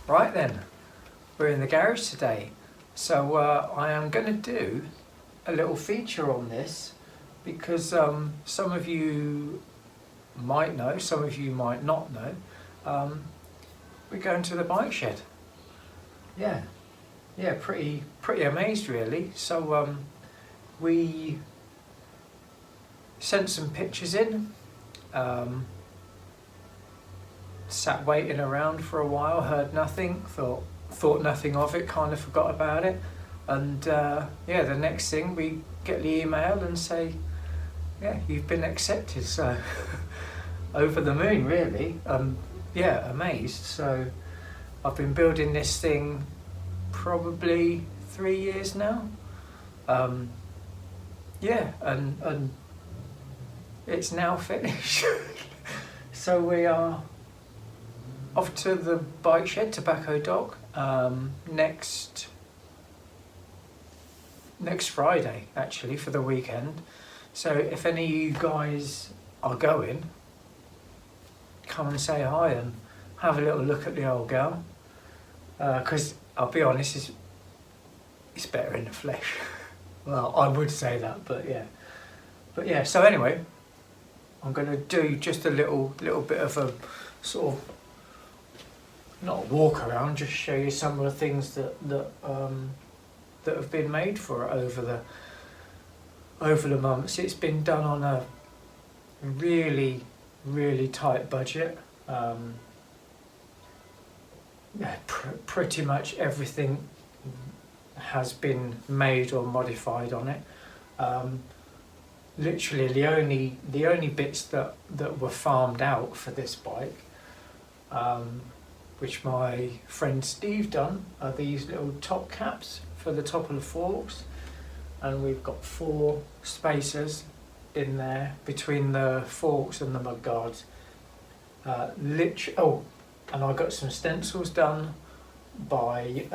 Right then, we're in the garage today. So I am going to do a little feature on this because some of you might know, some of you might not know. We're going to the bike shed. Yeah, pretty amazed really. So we sent some pictures in. Sat waiting around for a while, heard nothing, thought nothing of it, kind of forgot about it, and yeah, the next thing we get the email and say, yeah, you've been accepted. So over the moon really. Yeah, amazed. So I've been building this thing probably 3 years now. Yeah, and it's now finished. So we are off to the bike shed, Tobacco Dock, next Friday actually, for the weekend. So if any of you guys are going, come and say hi and have a little look at the old girl, because I'll be honest, it's better in the flesh. Well, I would say that, but yeah. So anyway, I'm going to do just a little bit of a sort of, not a walk around, just show you some of the things that have been made for it over the months. It's been done on a really tight budget. Yeah, pretty much everything has been made or modified on it. Literally the only bits that were farmed out for this bike, which my friend Steve done, are these little top caps for the top of the forks, and we've got 4 spacers in there between the forks and the mudguards. And I got some stencils done by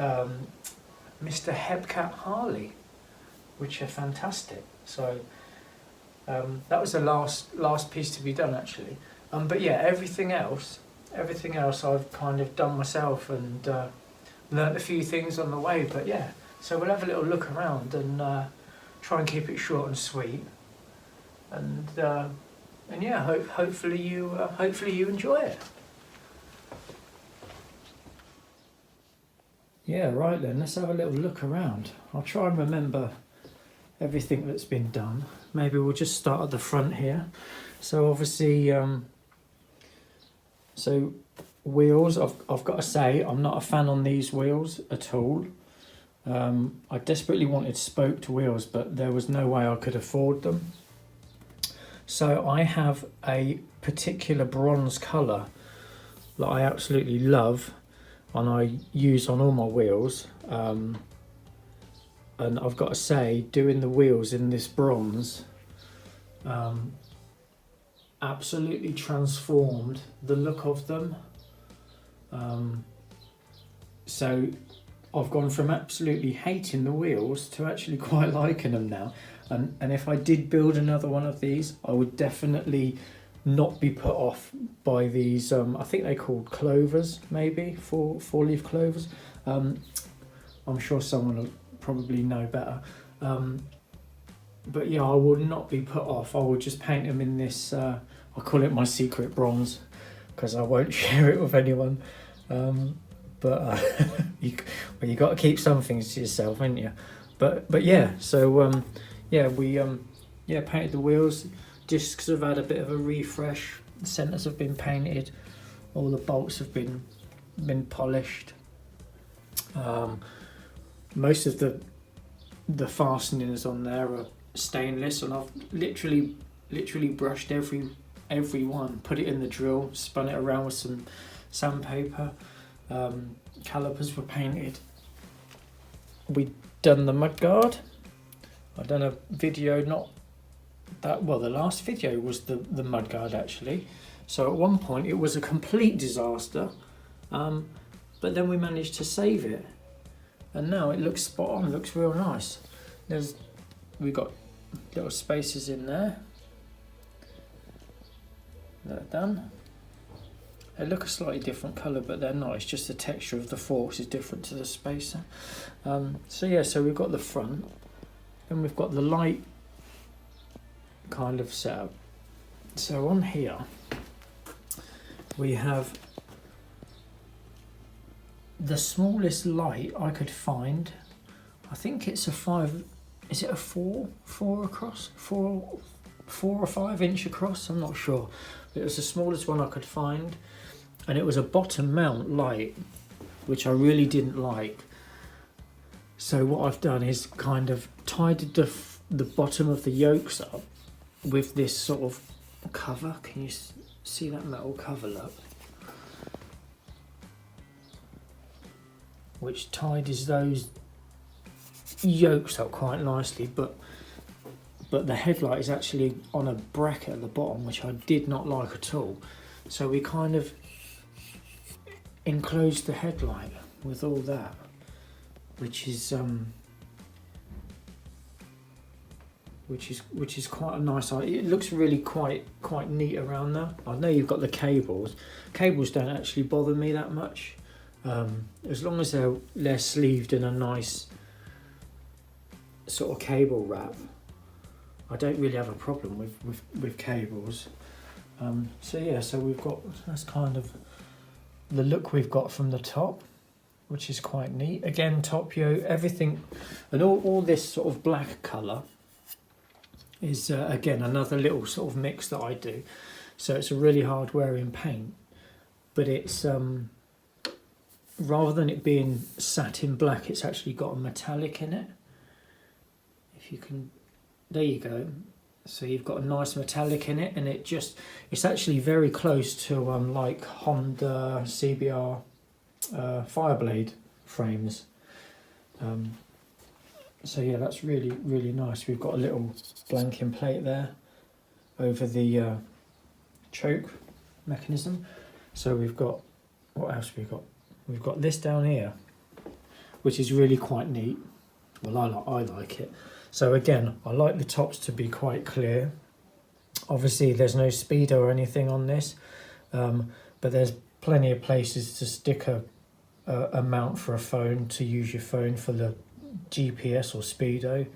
Mr. Hebcat Harley, which are fantastic. So that was the last piece to be done actually. But yeah, everything else I've kind of done myself, and learnt a few things on the way. But yeah, so we'll have a little look around and try and keep it short and sweet. And yeah, hopefully you enjoy it. Yeah, right then, let's have a little look around. I'll try and remember everything that's been done. Maybe we'll just start at the front here. So obviously, so wheels, I've got to say, I'm not a fan on these wheels at all. I desperately wanted spoked wheels, but there was no way I could afford them. So I have a particular bronze colour that I absolutely love, and I use on all my wheels. And I've got to say, doing the wheels in this bronze absolutely transformed the look of them. So I've gone from absolutely hating the wheels to actually quite liking them now. And if I did build another one of these, I would definitely not be put off by these. I think they're called clovers, maybe, four-leaf clovers. I'm sure someone will probably know better. But yeah, I would not be put off. I would just paint them in this, I call it my secret bronze, because I won't share it with anyone. But you got to keep some things to yourself, haven't you? But yeah, so yeah, we painted the wheels. Discs have had a bit of a refresh. The centers have been painted. All the bolts have been polished. Most of the fastenings on there are stainless, and I've literally brushed every one, put it in the drill, spun it around with some sandpaper. Calipers were painted. We done the mudguard. I've done a video, not that well, the last video was the mudguard actually. So at one point it was a complete disaster, but then we managed to save it, and now it looks spot on, looks real nice. We got little spaces in there that are done. They look a slightly different colour, but they're not. It's just the texture of the forks is different to the spacer. So yeah, so we've got the front, and we've got the light kind of setup. So on here, we have the smallest light I could find. I think it's a 5, is it a 4 across? 4 or 5 inch across, I'm not sure. It was the smallest one I could find, and it was a bottom mount light, which I really didn't like. So what I've done is kind of tidied the bottom of the yokes up with this sort of cover. Can you see that metal cover, look? Which tidies those yokes up quite nicely, but the headlight is actually on a bracket at the bottom, which I did not like at all. So we kind of enclosed the headlight with all that, which is quite a nice idea. It looks really quite neat around there. I know you've got the cables. Cables don't actually bother me that much, as long as they're sleeved in a nice sort of cable wrap. I don't really have a problem with cables. So yeah, so we've got, that's kind of the look we've got from the top, which is quite neat. Again, top yoke, everything, and all this sort of black colour is again another little sort of mix that I do. So it's a really hard wearing paint, but it's rather than it being satin black, it's actually got a metallic in it. If you can, there you go. So you've got a nice metallic in it, and it's actually very close to like Honda CBR Fireblade frames. So yeah, that's really nice. We've got a little blanking plate there over the choke mechanism. So we've got, what else have we got? We've got this down here, which is really quite neat. Well, I like it. So again, I like the tops to be quite clear. Obviously there's no speedo or anything on this, but there's plenty of places to stick a mount for a phone, to use your phone for the GPS or speedo.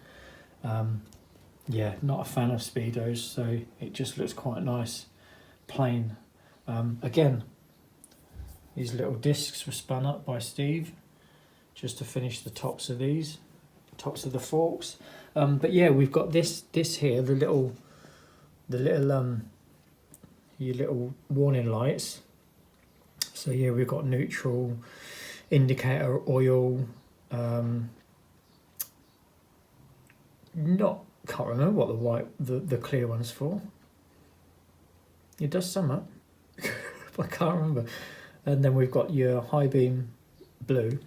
Yeah, not a fan of speedos, so it just looks quite nice plain. Again, these little discs were spun up by Steve just to finish the tops of these, tops of the forks. But yeah, we've got this here, the little your little warning lights. So yeah, we've got neutral, indicator, oil, can't remember what the white, the clear one's for. It does sum up. I can't remember. And then we've got your high beam blue.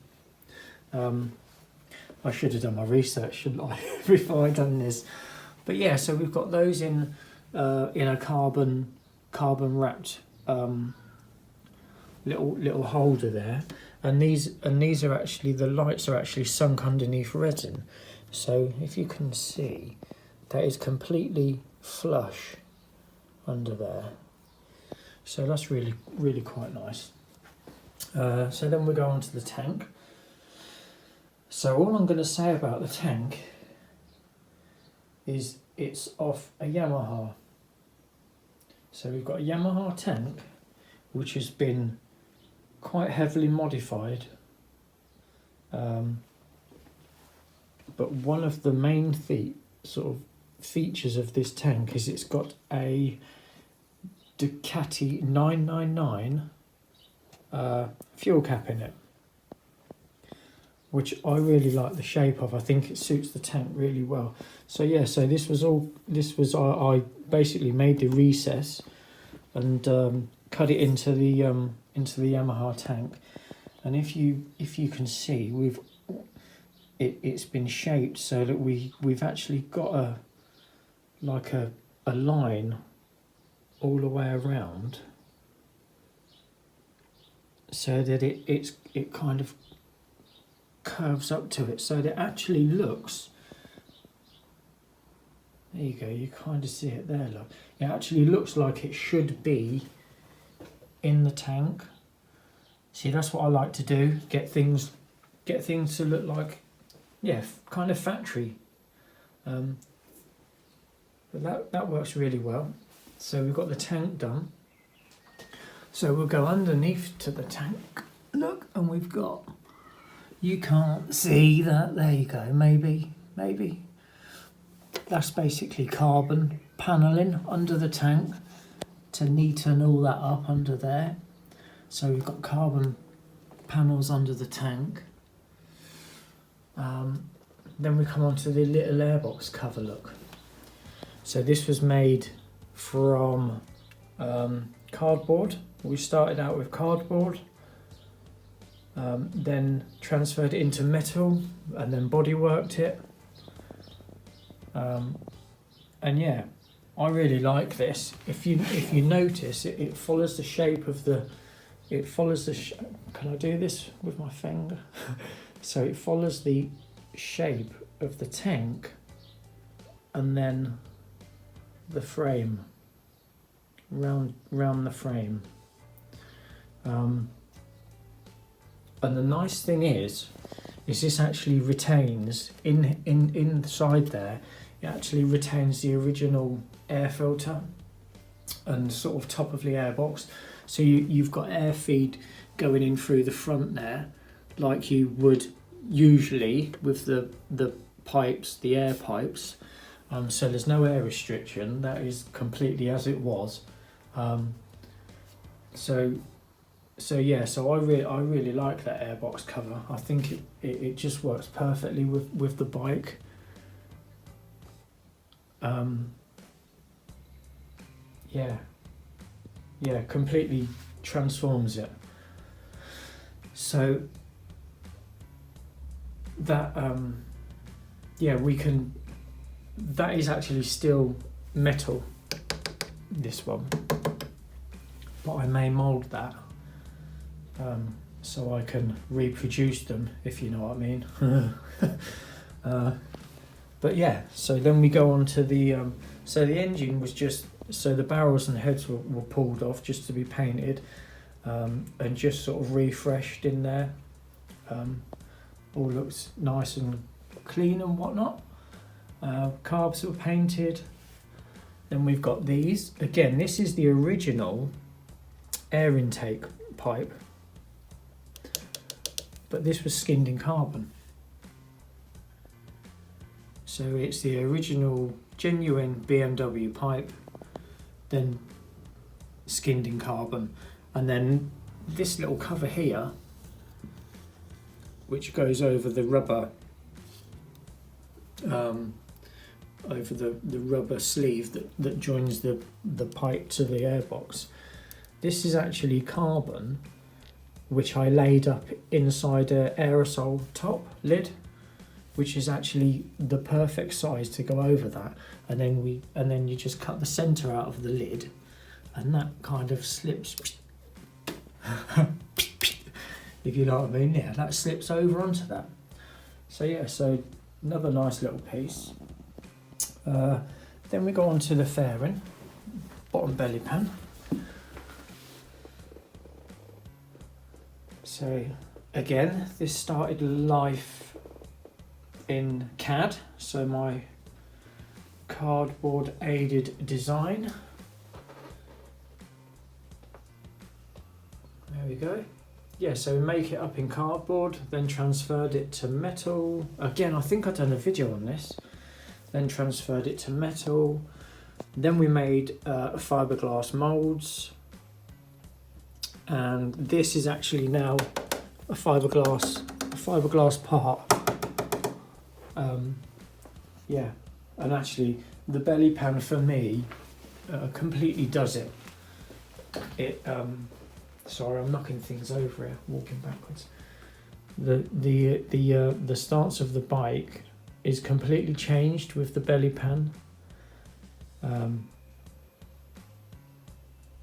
I should have done my research, shouldn't I, before I'd done this. But yeah, so we've got those in a carbon wrapped little holder there, and these are actually, the lights are actually sunk underneath resin. So if you can see, that is completely flush under there. So that's really quite nice. So then we go on to the tank. So all I'm going to say about the tank is it's off a Yamaha. So we've got a Yamaha tank which has been quite heavily modified, but one of the main sort of features of this tank is it's got a Ducati 999 fuel cap in it, which I really like the shape of. I think it suits the tank really well. So yeah, so I basically made the recess and cut it into the Yamaha tank. And if you can see, it's been shaped so that we've actually got a line all the way around, so that it kind of curves up to it, so that it actually looks, there you go, you kind of see it there, look, it actually looks like it should be in the tank. See, that's what I like to do, get things to look like, yeah, kind of factory. But that works really well. So we've got the tank done. So we'll go underneath to the tank. Look, and we've got, you can't see that, there you go, maybe. That's basically carbon panelling under the tank to neaten all that up under there. So we've got carbon panels under the tank. Then we come on to the little airbox cover, look. So this was made from cardboard. We started out with cardboard, then transferred it into metal and then bodyworked it. And yeah, I really like this. If you notice, it follows the shape of the, can I do this with my finger? So it follows the shape of the tank and then the frame, round the frame. And the nice thing is this actually retains, inside there, it actually retains the original air filter and sort of top of the airbox. So you've got air feed going in through the front there, like you would usually with the pipes, the air pipes. So there's no air restriction, that is completely as it was. So I really like that airbox cover. I think it just works perfectly with the bike. Yeah, completely transforms it. So that that is actually still metal, this one, but I may mould that so I can reproduce them, if you know what I mean. But yeah, so then we go on to the so the engine was just, so the barrels and the heads were pulled off just to be painted, and just sort of refreshed in there. All looks nice and clean and whatnot. Carbs were painted. Then we've got these. Again, this is the original air intake pipe, but this was skinned in carbon. So it's the original genuine BMW pipe, then skinned in carbon. And then this little cover here, which goes over the rubber, over the rubber sleeve that joins the pipe to the airbox. This is actually carbon, which I laid up inside an aerosol top lid, which is actually the perfect size to go over that. And then you just cut the center out of the lid, and that kind of slips. If you know what I mean, yeah, that slips over onto that. So yeah, so another nice little piece. Then we go on to the fairing, bottom belly pan. So again, this started life in CAD, so my cardboard aided design. There we go. Yeah, so make it up in cardboard, then transferred it to metal. Again, I think I've done a video on this. Then transferred it to metal. Then we made fiberglass molds. And this is actually now a fiberglass part. Yeah, and actually the belly pan for me completely does it. Sorry, I'm knocking things over here, walking backwards. The stance of the bike is completely changed with the belly pan.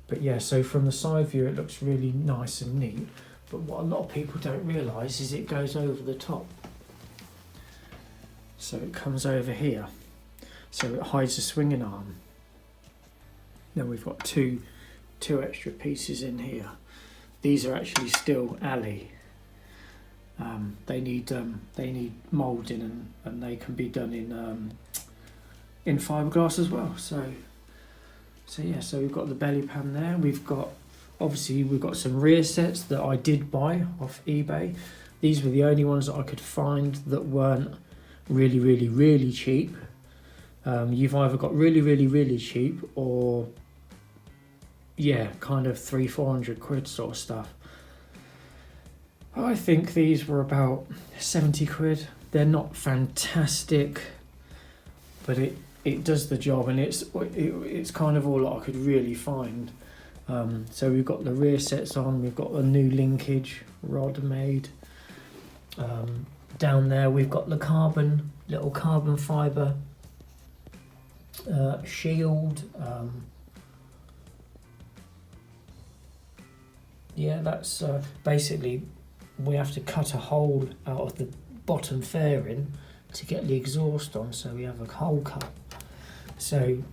But yeah, so from the side view it looks really nice and neat. But what a lot of people don't realise is it goes over the top. So it comes over here. So it hides the swinging arm. Then we've got two 2 extra pieces in here. These are actually still alley. They need moulding, and they can be done in fiberglass as well. So yeah, so we've got the belly pan there. We've got some rear sets that I did buy off eBay. These were the only ones that I could find that weren't really cheap. You've either got really cheap, or yeah, kind of 300-400 quid sort of stuff. I think these were about 70 quid. They're not fantastic, but it does the job, and it's kind of all I could really find. So we've got the rear sets on, we've got a new linkage rod made. Down there we've got the little carbon fibre shield. Yeah, that's basically, we have to cut a hole out of the bottom fairing to get the exhaust on, so we have a hole cut. So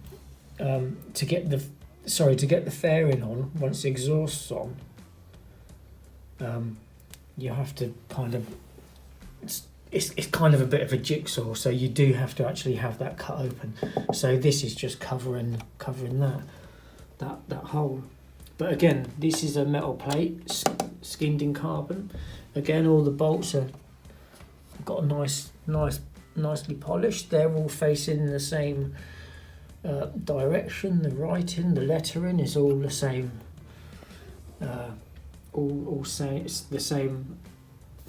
to get the fairing on, once the exhaust's on, you have to kind of, it's kind of a bit of a jigsaw, so you do have to actually have that cut open. So this is just covering that hole. But again, this is a metal plate skinned in carbon. Again, all the bolts are got a nicely polished. They're all facing the same direction. The writing, the lettering is all the same. All say it's the same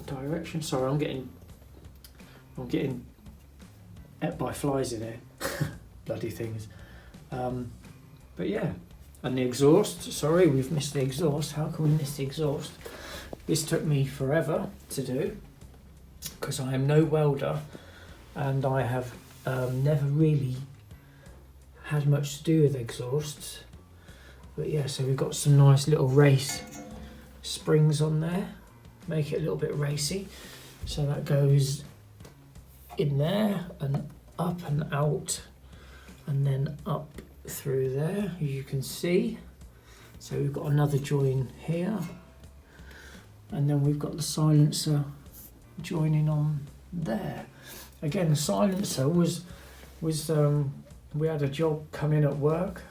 direction. Sorry, I'm getting ate by flies in here. Bloody things. But yeah. And the exhaust, sorry, we've missed the exhaust. How can we miss the exhaust? This took me forever to do, because I am no welder, and I have never really had much to do with exhausts. But yeah, so we've got some nice little race springs on there, make it a little bit racy. So that goes in there and up and out, and then up through there, as you can see. So we've got another join here, and then we've got the silencer joining on there. Again, the silencer was we had a job come in at work.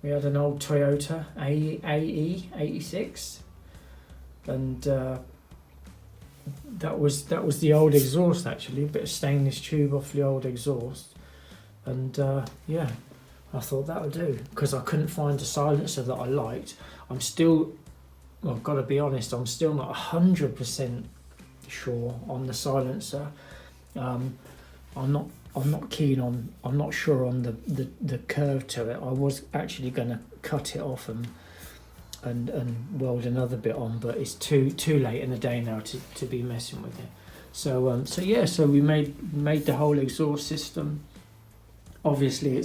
We had an old Toyota AE 86, and that was the old exhaust, actually, a bit of stainless tube off the old exhaust. And yeah, I thought that would do, because I couldn't find a silencer that I liked. I'm still, well, I've got to be honest, I'm still not 100% sure on the silencer. I'm not keen on, I'm not sure on the curve to it. I was actually going to cut it off and weld another bit on, but it's too late in the day now to be messing with it. So yeah, so we made the whole exhaust system. Obviously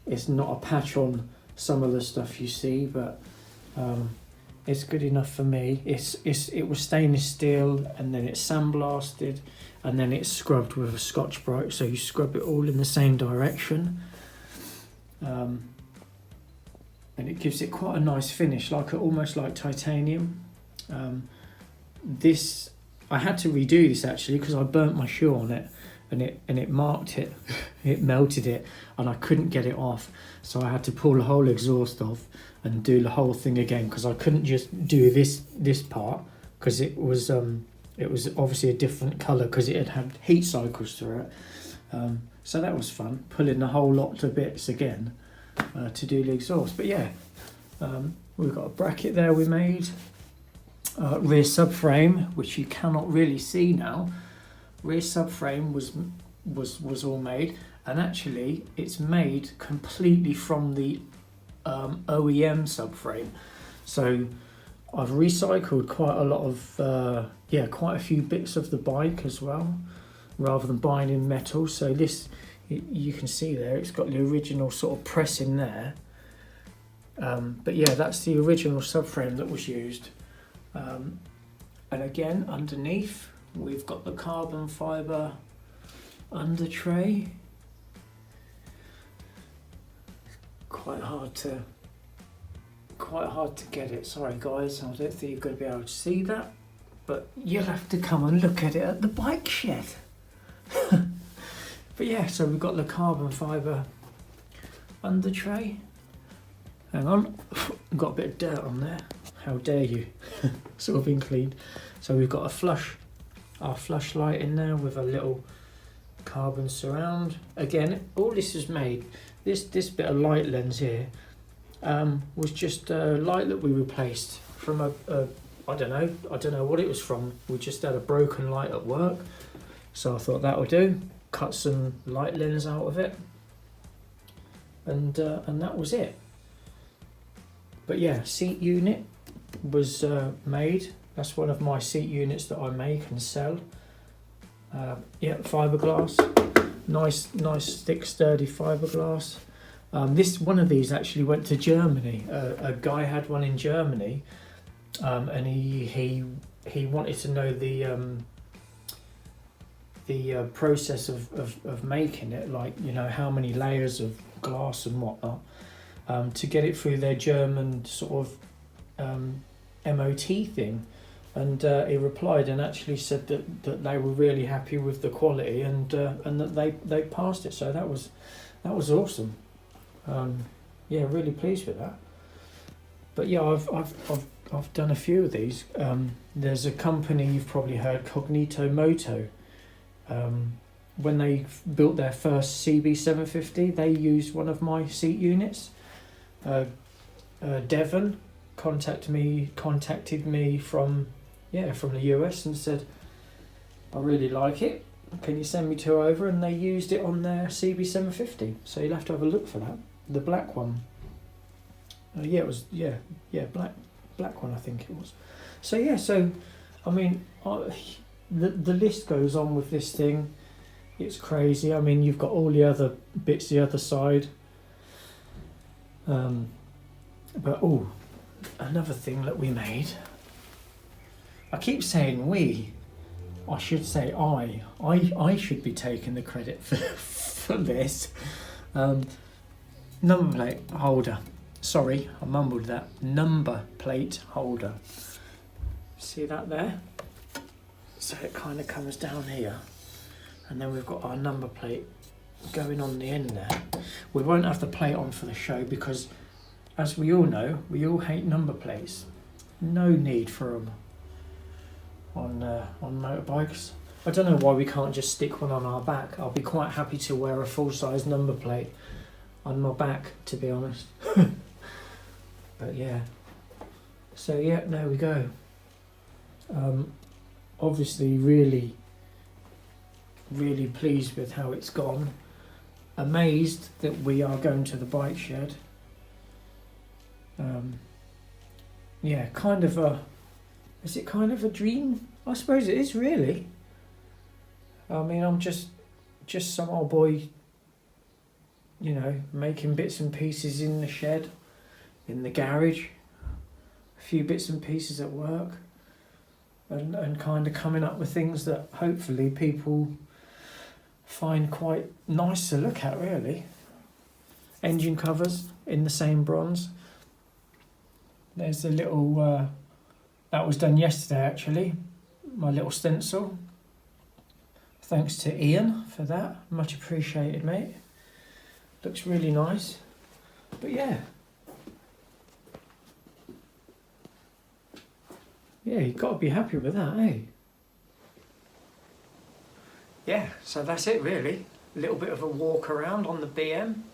it's not a patch on some of the stuff you see, but it's good enough for me. It was stainless steel, and then it's sandblasted, and then it's scrubbed with a Scotch-Brite, so you scrub it all in the same direction, and it gives it quite a nice finish, almost like titanium. This, I had to redo this actually, because I burnt my shoe on it, and it marked it, it melted it, and I couldn't get it off, so I had to pull the whole exhaust off and do the whole thing again, because I couldn't just do this part, because it was obviously a different colour, because it had heat cycles through it. So that was fun, pulling the whole lot to bits again to do the exhaust. But yeah, we've got a bracket there we made, rear subframe, which you cannot really see now. Rear subframe was all made, and actually it's made completely from the OEM subframe. So I've recycled quite a lot of quite a few bits of the bike as well, rather than buying in metal. So this, you can see there, it's got the original sort of press in there, but yeah, that's the original subframe that was used. And again, underneath we've got the carbon fibre under tray. Quite hard to quite hard to get it. Sorry guys, I don't think you're going to be able to see that, but you'll have to come and look at it at the bike shed. But yeah, so we've got the carbon fibre under tray. Hang on, I've got a bit of dirt on there. How dare you? Sort of been cleaned. So we've got our flush light in there with a little carbon surround. Again, all this is made. This bit of light lens here was just a light that we replaced from a I don't know what it was from. We just had a broken light at work, so I thought that would do. Cut some light lens out of it, and that was it. But yeah, seat unit was made. That's one of my seat units that I make and sell. Yeah, fiberglass, nice thick sturdy fiberglass. This one of these actually went to Germany. A guy had one in Germany, and he wanted to know the process of making it, like, you know, how many layers of glass and whatnot, to get it through their German sort of MOT thing. And he replied and actually said that they were really happy with the quality, and that they passed it. So that was awesome. Yeah, really pleased with that. But yeah, I've done a few of these. There's a company you've probably heard, Cognito Moto. When they built their first CB750, they used one of my seat units. Devon contacted me from the US and said, I really like it, can you send me two over? And they used it on their CB750, so you'll have to have a look for that, the black one. It was black one, I think it was. So yeah, so I mean, the list goes on with this thing. It's crazy. I mean, you've got all the other bits the other side. But oh, another thing that we made. I keep saying we. I should say I should be taking the credit for this. Number plate holder. Sorry, I mumbled that. Number plate holder. See that there? So it kind of comes down here, and then we've got our number plate going on the end there. We won't have the plate on for the show because, as we all know, we all hate number plates. No need for them on motorbikes. I don't know why we can't just stick one on our back. I'll be quite happy to wear a full-size number plate on my back, to be honest. But yeah, so yeah, there we go. Obviously really pleased with how it's gone. Amazed that we are going to the bike shed. Yeah, is it kind of a dream? I suppose it is, really. I mean, I'm just some old boy, you know, making bits and pieces in the shed, in the garage, a few bits and pieces at work, and kind of coming up with things that hopefully people find quite nice to look at, really. Engine covers in the same bronze. There's a little, that was done yesterday actually, my little stencil. Thanks to Ian for that, much appreciated, mate. Looks really nice. But yeah. Yeah, you've got to be happy with that, eh? Yeah, so that's it really. A little bit of a walk around on the BM.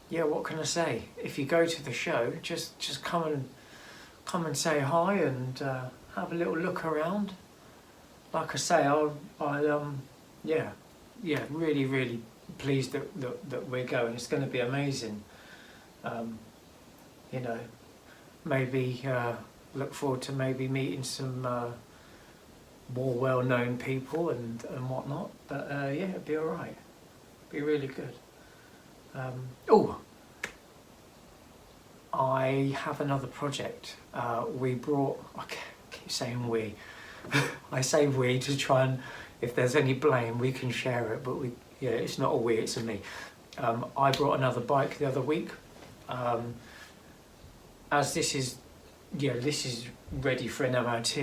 Yeah, what can I say? If you go to the show, just come and say hi and have a little look around. Like I say, really pleased that we're going. It's going to be amazing. You know, maybe look forward to maybe meeting some more well-known people and whatnot. But yeah, it'd be all right. Be really good. I have another project. We brought. I keep saying we. I say we to try and, if there's any blame, we can share it. But it's not a we, it's a me. I brought another bike the other week. as this is, this is ready for an MOT.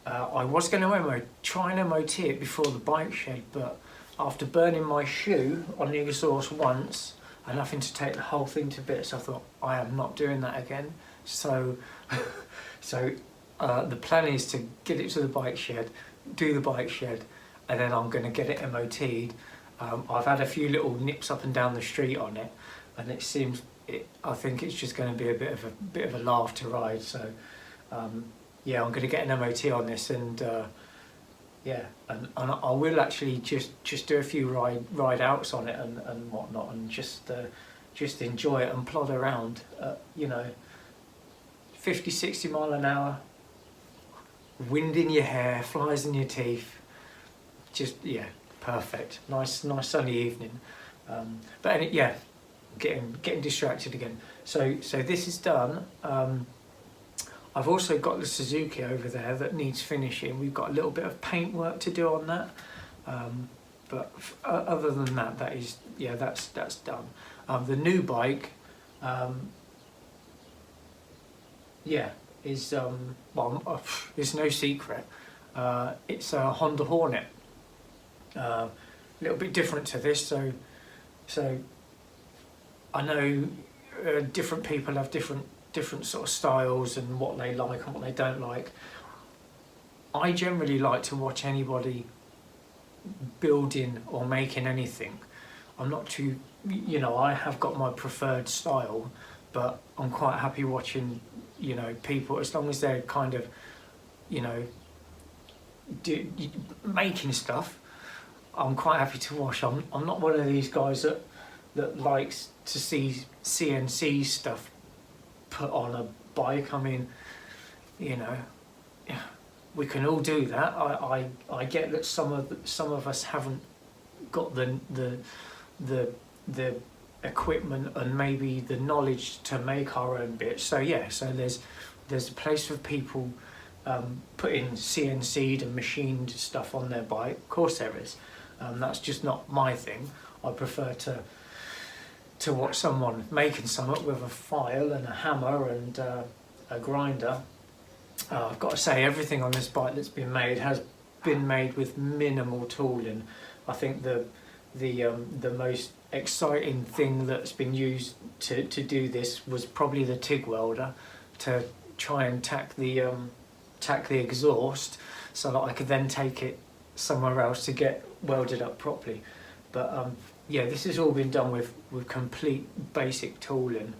I was going to try and MOT it before the bike shed, but after burning my shoe on the exhaust once and having to take the whole thing to bits, I thought I am not doing that again. So, the plan is to get it to the bike shed, do the bike shed, and then I'm going to get it MOT'd. I've had a few little nips up and down the street on it, and it seems I think it's just going to be a bit of a laugh to ride. So yeah, I'm going to get an MOT on this, and yeah, and I will actually just do a few ride outs on it and whatnot, and just enjoy it and plod around, 50-60 mile an hour, wind in your hair, flies in your teeth, just perfect. Nice sunny evening. But yeah, getting distracted again. So this is done. I've also got the Suzuki over there that needs finishing. We've got a little bit of paint work to do on that. But other than that, that's done. The new bike, is well, it's no secret. It's a Honda Hornet. A little bit different to this, so I know different people have different sort of styles and what they like and what they don't like. I generally like to watch anybody building or making anything. I'm not too, I have got my preferred style, but I'm quite happy watching, people, as long as they're kind of, making stuff. I'm quite happy to watch. I'm not one of these guys that likes to see CNC stuff put on a bike. I mean, we can all do that. I get that some of us haven't got the equipment and maybe the knowledge to make our own bits. So there's a place for people putting CNC'd and machined stuff on their bike. Of course there is. That's just not my thing. I prefer to watch someone making something with a file and a hammer and a grinder. I've got to say, everything on this bike that's been made has been made with minimal tooling. I think the most exciting thing that's been used to do this was probably the TIG welder, to try and tack the exhaust so that I could then take it somewhere else to get welded up properly. But this has all been done with complete basic tooling.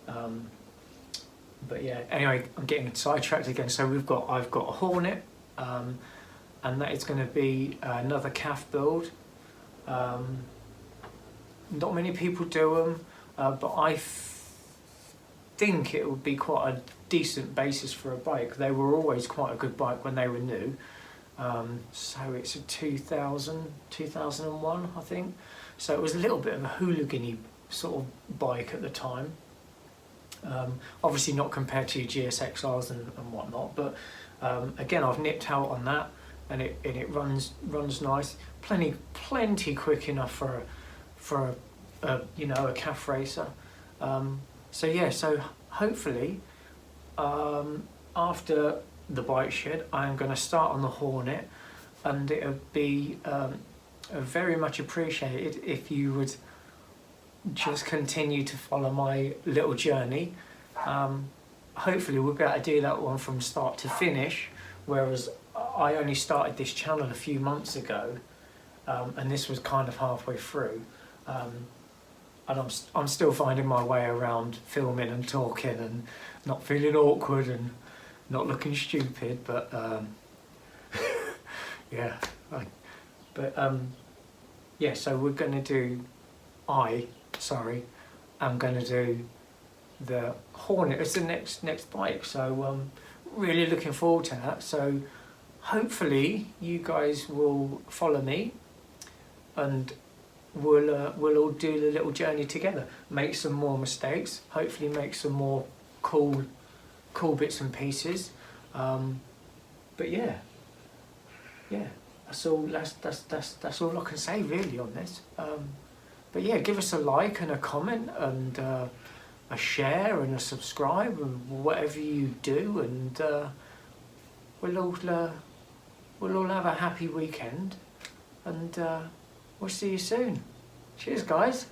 But yeah, anyway, I'm getting sidetracked again. So I've got a Hornet, and that is going to be another calf build. Not many people do them, but I think it would be quite a decent basis for a bike. They were always quite a good bike when they were new. So it's a 2001, I think. So it was a little bit of a hooligan-y sort of bike at the time. Obviously not compared to your GSXRs and whatnot, but again, I've nipped out on that, and it runs nice, plenty quick enough for a calf racer. So hopefully after the bike shed, I'm going to start on the Hornet, and it would be very much appreciated if you would just continue to follow my little journey. Hopefully we'll be able to do that one from start to finish, whereas I only started this channel a few months ago, and this was kind of halfway through, and I'm still finding my way around filming and talking and not feeling awkward and not looking stupid, but so we're going to do I'm going to do the Hornet as the next bike, so really looking forward to that. So hopefully you guys will follow me, and we'll all do the little journey together, make some more mistakes, hopefully make some more cool bits and pieces. But yeah, that's all I can say really on this. But yeah, give us a like and a comment, and a share and a subscribe and whatever you do, and we'll all have a happy weekend, and we'll see you soon. Cheers, guys.